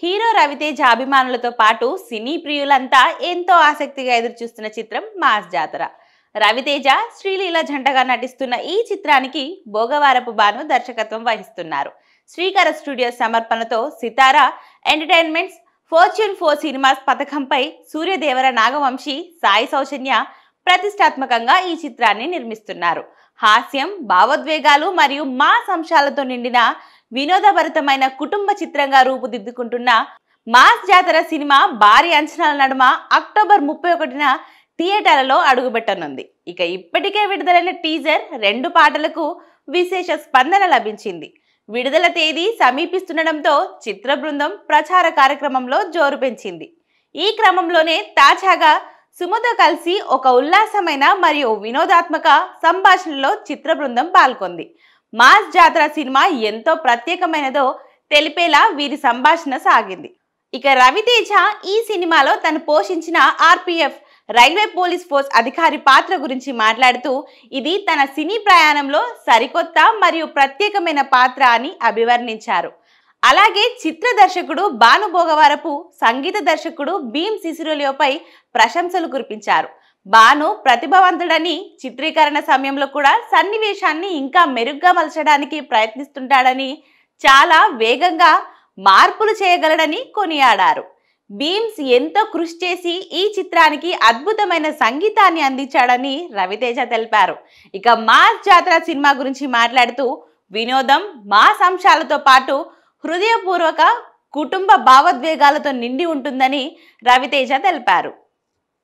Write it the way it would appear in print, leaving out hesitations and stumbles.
Hero Raviteja అభిమానులతో పాటు సినీ ప్రియులంతా ఎంతో ఆసక్తిగా ఎదురుచూస్తున్న చిత్రం మాస్ జాతర. రవితేజ, శ్రీలీల జంటగా నటిస్తున్న ఈ చిత్రానికి భోగవారపు బాను దర్శకత్వం వహిస్తున్నారు. శ్రీకర స్టూడియోస్ సమర్పణతో సితారా ఎంటర్టైన్మెంట్స్, ఫార్చ్యూన్ 4 సినిమాస్ పథకంపై సూర్యదేవర నాగవంశీ, సాయి సౌజన్య ప్రతిష్టాత్మకంగా ఈ చిత్రాన్ని నిర్మిస్తున్నారు. హాస్యం, భావోద్వేగాలు మరియు మాస్ అంశాలతో నిండిన వినోదభరితమైన కుటుంబ చిత్రంగా రూపుదిద్దుకుంటున్న మాస్ జాతర సినిమా భారీ అంచనాల నడుమ అక్టోబర్ 31న థియేటర్లలో అడుగుపెట్టనుంది. ఇక ఇప్పటికే విడుదలైన టీజర్ 2 పాటలకు విశేష స్పందన లభించింది. విడుదల తేదీ సమీపిస్తుండటంతో చిత్ర బృందం ప్రచార కార్యక్రమంలో జోరు పెంచింది. ఈ క్రమంలోనే తాజాగా సుమతో కలిసి ఒక ఉల్లాసమైన మరియు వినోదాత్మక సంభాషణలో చిత్ర బృందం పాల్గొంది. మాస్ జాతర సినిమా ఎంతో ప్రత్యేకమైనదో తెలిపేలా వీరి సంభాషణ సాగింది. ఇక రవితేజ ఈ సినిమాలో తను పోషించిన ఆర్పిఎఫ్ రైల్వే పోలీస్ ఫోర్స్ అధికారి పాత్ర గురించి మాట్లాడుతూ ఇది తన సినీ ప్రయాణంలో సరికొత్త మరియు ప్రత్యేకమైన పాత్ర అని అభివర్ణించారు. అలాగే చిత్ర దర్శకుడు భాను భోగవారపు, సంగీత దర్శకుడు భీమ్ సిసిరోలియోపై ప్రశంసలు కురిపించారు. భాను ప్రతిభావంతుడని, చిత్రీకరణ సమయంలో కూడా సన్నివేశాన్ని ఇంకా మెరుగ్గా మలచడానికి ప్రయత్నిస్తుంటాడని, చాలా వేగంగా మార్పులు చేయగలడని కొనియాడారు. భీమ్స్ ఎంతో కృషి చేసి ఈ చిత్రానికి అద్భుతమైన సంగీతాన్ని అందించాడని రవితేజ తెలిపారు. ఇక మాస్ జాతర సినిమా గురించి మాట్లాడుతూ వినోదం, మాస్ అంశాలతో పాటు హృదయపూర్వక కుటుంబ భావోద్వేగాలతో నిండి ఉంటుందని రవితేజ తెలిపారు.